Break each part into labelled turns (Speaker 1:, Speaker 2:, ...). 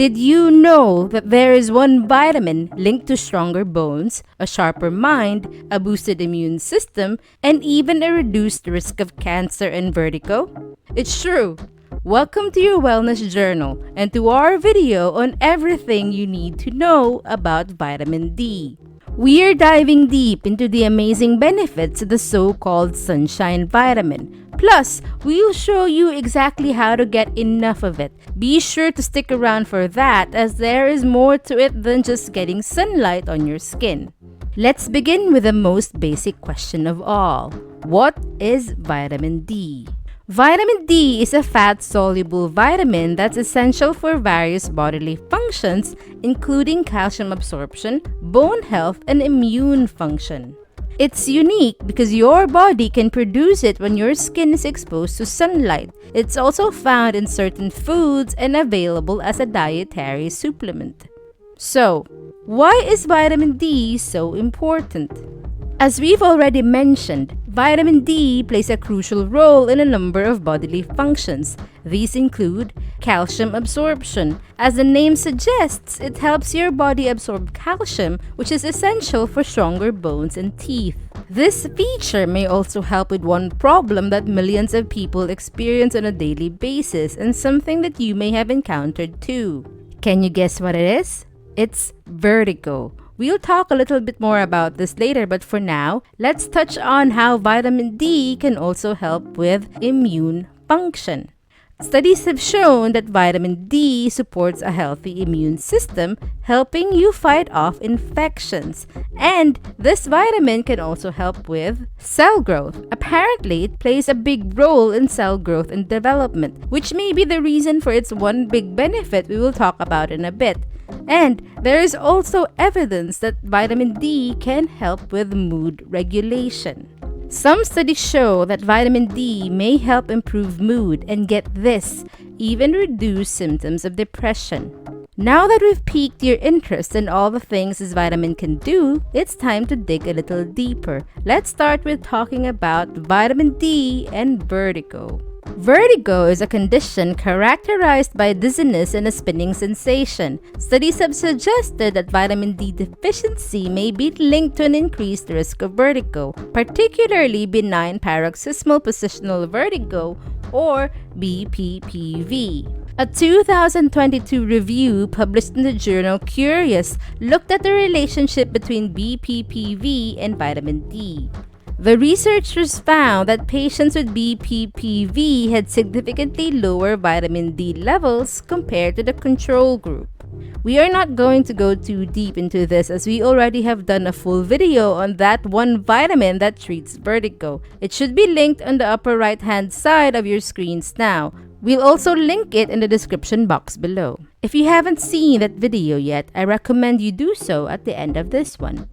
Speaker 1: Did you know that there is one vitamin linked to stronger bones, a sharper mind, a boosted immune system, and even a reduced risk of cancer and vertigo? It's true. Welcome to your wellness journal and to our video on everything you need to know about vitamin D. We are diving deep into the amazing benefits of the so-called sunshine vitamin. Plus, we'll show you exactly how to get enough of it. Be sure to stick around for that, as there is more to it than just getting sunlight on your skin. Let's begin with the most basic question of all. What is vitamin D? Vitamin D is a fat-soluble vitamin that's essential for various bodily functions, including calcium absorption, bone health, and immune function. It's unique because your body can produce it when your skin is exposed to sunlight. It's also found in certain foods and available as a dietary supplement. So, why is vitamin D so important? As we've already mentioned, vitamin D plays a crucial role in a number of bodily functions. These include calcium absorption. As the name suggests, it helps your body absorb calcium, which is essential for stronger bones and teeth. This feature may also help with one problem that millions of people experience on a daily basis, and something that you may have encountered too. Can you guess what it is? It's vertigo. We'll talk a little bit more about this later, but for now, let's touch on how vitamin D can also help with immune function. Studies have shown that vitamin D supports a healthy immune system, helping you fight off infections. And this vitamin can also help with cell growth. Apparently, it plays a big role in cell growth and development, which may be the reason for its one big benefit we will talk about in a bit. And there is also evidence that vitamin D can help with mood regulation. Some studies show that vitamin D may help improve mood and, get this, even reduce symptoms of depression. Now that we've piqued your interest in all the things this vitamin can do, it's time to dig a little deeper. Let's start with talking about vitamin D and vertigo. Vertigo is a condition characterized by dizziness and a spinning sensation. Studies have suggested that vitamin D deficiency may be linked to an increased risk of vertigo, particularly benign paroxysmal positional vertigo, or BPPV. A 2022 review published in the journal Curious looked at the relationship between BPPV and vitamin D. The researchers found that patients with BPPV had significantly lower vitamin D levels compared to the control group. We are not going to go too deep into this, as we already have done a full video on that one vitamin that treats vertigo. It should be linked on the upper right hand side of your screens now. We'll also link it in the description box below. If you haven't seen that video yet, I recommend you do so at the end of this one.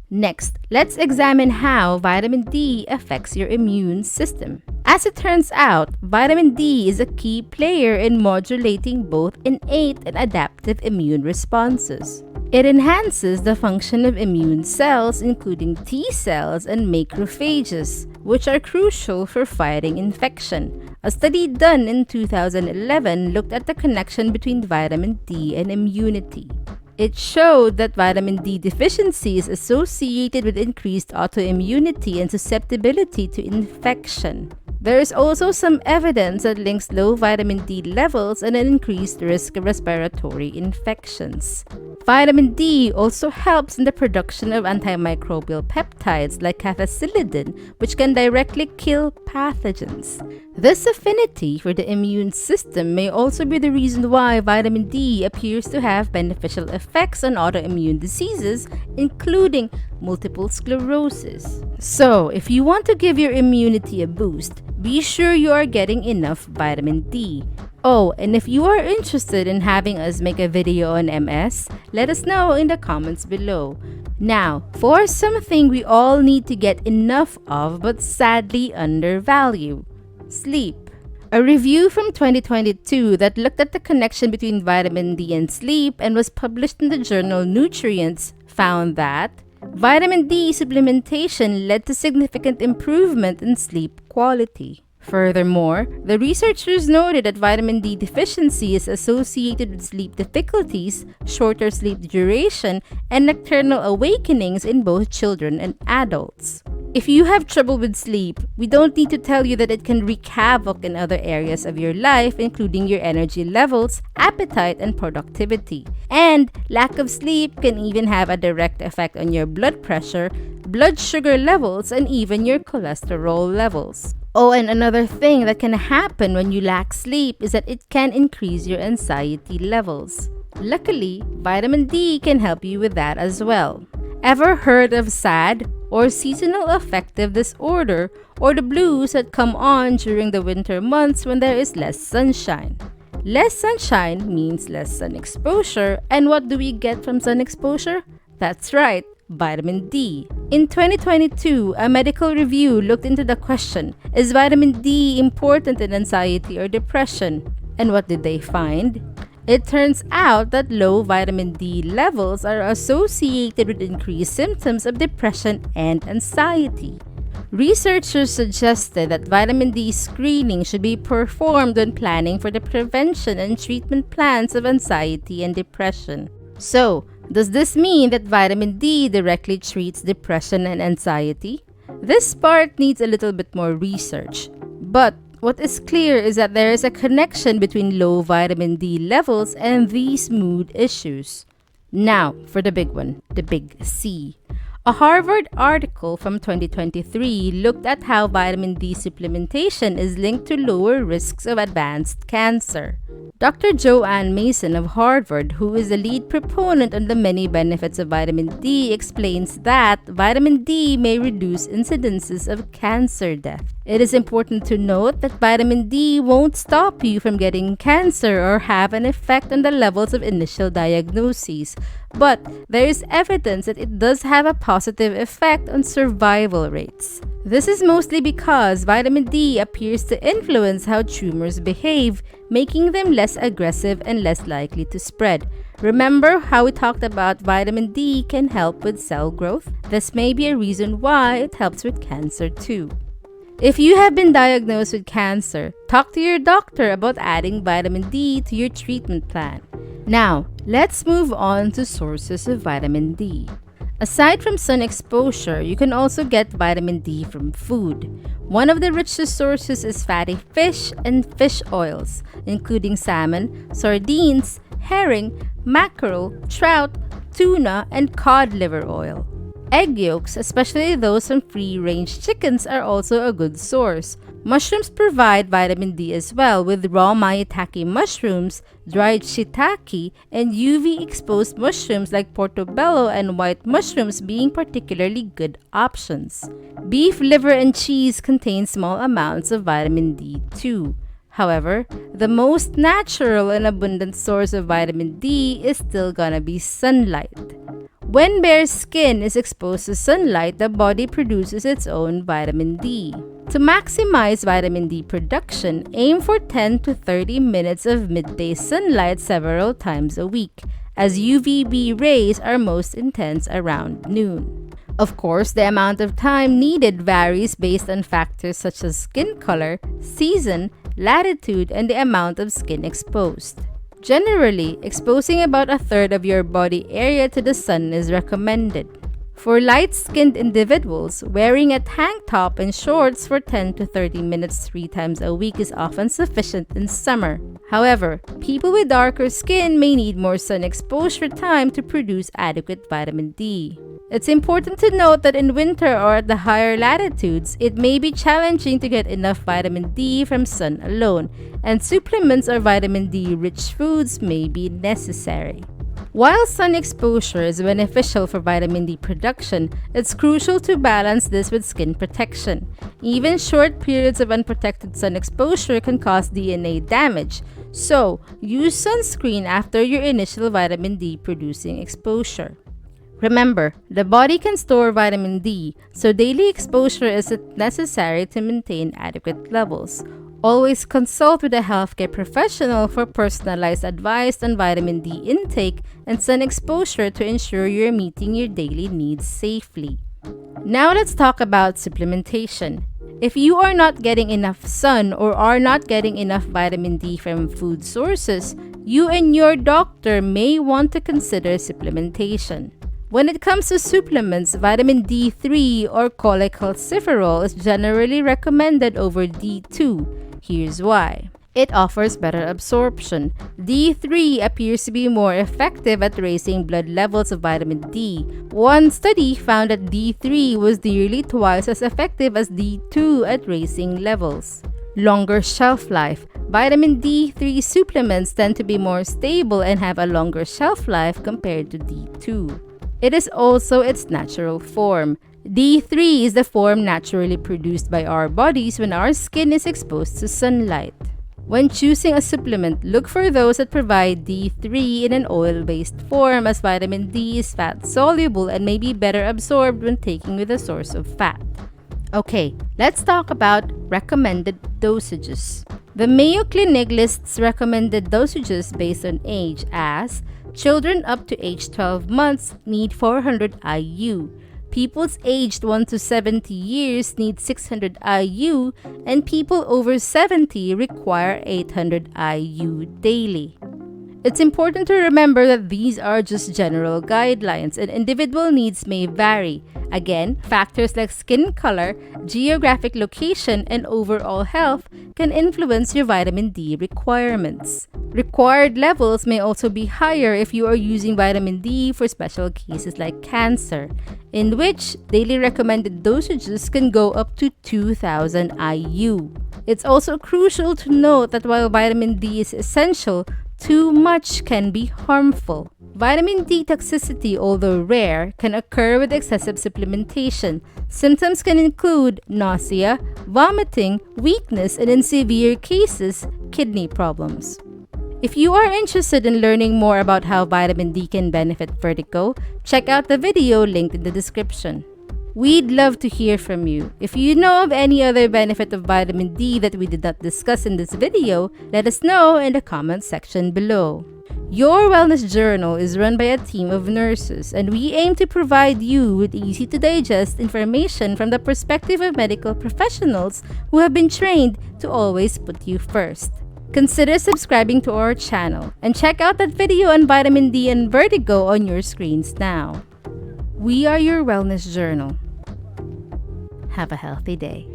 Speaker 1: Next, let's examine how vitamin D affects your immune system. As it turns out, vitamin D is a key player in modulating both innate and adaptive immune responses. It enhances the function of immune cells, including T cells and macrophages, which are crucial for fighting infection. A study done in 2011 looked at the connection between vitamin D and immunity. It showed that vitamin D deficiency is associated with increased autoimmunity and susceptibility to infection. There is also some evidence that links low vitamin D levels and an increased risk of respiratory infections. Vitamin D also helps in the production of antimicrobial peptides like cathepsin, which can directly kill pathogens. This affinity for the immune system may also be the reason why vitamin D appears to have beneficial effects on autoimmune diseases, including multiple sclerosis. So, if you want to give your immunity a boost, be sure you are getting enough vitamin D. Oh, and if you are interested in having us make a video on MS, let us know in the comments below. Now, for something we all need to get enough of but sadly undervalue: sleep. A review from 2022 that looked at the connection between vitamin D and sleep and was published in the journal Nutrients found that vitamin D supplementation led to significant improvement in sleep quality. Furthermore, the researchers noted that vitamin D deficiency is associated with sleep difficulties, shorter sleep duration, and nocturnal awakenings in both children and adults. If you have trouble with sleep, we don't need to tell you that it can wreak havoc in other areas of your life, including your energy levels, appetite, and productivity. And lack of sleep can even have a direct effect on your blood pressure, blood sugar levels, and even your cholesterol levels. Oh, and another thing that can happen when you lack sleep is that it can increase your anxiety levels. Luckily, vitamin D can help you with that as well. Ever heard of SAD, or seasonal affective disorder, or the blues that come on during the winter months when there is less sunshine? Less sunshine means less sun exposure, and what do we get from sun exposure? That's right, vitamin D. In 2022, a medical review looked into the question, is vitamin D important in anxiety or depression? And what did they find? It turns out that low vitamin D levels are associated with increased symptoms of depression and anxiety. Researchers suggested that vitamin D screening should be performed when planning for the prevention and treatment plans of anxiety and depression. So, does this mean that vitamin D directly treats depression and anxiety? This part needs a little bit more research, but what is clear is that there is a connection between low vitamin D levels and these mood issues. Now, for the big one, the big C. A Harvard article from 2023 looked at how vitamin D supplementation is linked to lower risks of advanced cancer. Dr. Joanne Mason of Harvard, who is a lead proponent on the many benefits of vitamin D, explains that vitamin D may reduce incidences of cancer death. It is important to note that vitamin D won't stop you from getting cancer or have an effect on the levels of initial diagnoses, but there is evidence that it does have a positive effect on survival rates. This is mostly because vitamin D appears to influence how tumors behave, making them less aggressive and less likely to spread. Remember how we talked about vitamin D can help with cell growth? This may be a reason why it helps with cancer too. If you have been diagnosed with cancer, talk to your doctor about adding vitamin D to your treatment plan. Now, let's move on to sources of vitamin D. Aside from sun exposure, you can also get vitamin D from food. One of the richest sources is fatty fish and fish oils, including salmon, sardines, herring, mackerel, trout, tuna, and cod liver oil. Egg yolks, especially those from free-range chickens, are also a good source. Mushrooms provide vitamin D as well, with raw maitake mushrooms, dried shiitake, and UV-exposed mushrooms like portobello and white mushrooms being particularly good options. Beef liver and cheese contain small amounts of vitamin D too. However, the most natural and abundant source of vitamin D is still gonna be sunlight. When bare skin is exposed to sunlight, the body produces its own vitamin D. To maximize vitamin D production, aim for 10 to 30 minutes of midday sunlight several times a week, as UVB rays are most intense around noon. Of course, the amount of time needed varies based on factors such as skin color, season, latitude, and the amount of skin exposed. Generally, exposing about a third of your body area to the sun is recommended. For light-skinned individuals, wearing a tank top and shorts for 10 to 30 minutes 3 times a week is often sufficient in summer. However, people with darker skin may need more sun exposure time to produce adequate vitamin D. It's important to note that in winter or at the higher latitudes, it may be challenging to get enough vitamin D from sun alone, and supplements or vitamin D-rich foods may be necessary. While sun exposure is beneficial for vitamin D production, it's crucial to balance this with skin protection. Even short periods of unprotected sun exposure can cause DNA damage, so use sunscreen after your initial vitamin D producing exposure. Remember, the body can store vitamin D, so daily exposure isn't necessary to maintain adequate levels. Always consult with a healthcare professional for personalized advice on vitamin D intake and sun exposure to ensure you're meeting your daily needs safely. Now let's talk about supplementation. If you are not getting enough sun or are not getting enough vitamin D from food sources, you and your doctor may want to consider supplementation. When it comes to supplements, vitamin D3 or cholecalciferol is generally recommended over D2. Here's why. It offers better absorption. D3 appears to be more effective at raising blood levels of vitamin D. One study found that D3 was nearly twice as effective as D2 at raising levels. Longer shelf life. Vitamin D3 supplements tend to be more stable and have a longer shelf life compared to D2. It is also its natural form. D3 is the form naturally produced by our bodies when our skin is exposed to sunlight. When choosing a supplement, look for those that provide D3 in an oil-based form, as vitamin D is fat-soluble and may be better absorbed when taken with a source of fat. Okay, let's talk about recommended dosages. The Mayo Clinic lists recommended dosages based on age as children up to age 12 months need 400 IU. Peoples aged 1 to 70 years need 600 IU, and people over 70 require 800 IU daily. It's important to remember that these are just general guidelines and individual needs may vary. Again, factors like skin color, geographic location, and overall health can influence your vitamin D requirements. Required levels may also be higher if you are using vitamin D for special cases like cancer, in which daily recommended dosages can go up to 2000 IU. It's also crucial to note that while vitamin D is essential, too much can be harmful. Vitamin D toxicity, although rare, can occur with excessive supplementation. Symptoms can include nausea, vomiting, weakness, and in severe cases, kidney problems. If you are interested in learning more about how vitamin D can benefit vertigo, check out the video linked in the description. We'd love to hear from you. If you know of any other benefit of vitamin D that we did not discuss in this video, let us know in the comment section below. Your Wellness Journal is run by a team of nurses, and we aim to provide you with easy-to-digest information from the perspective of medical professionals who have been trained to always put you first. Consider subscribing to our channel and check out that video on vitamin D and vertigo on your screens now. We are your Wellness Journal. Have a healthy day.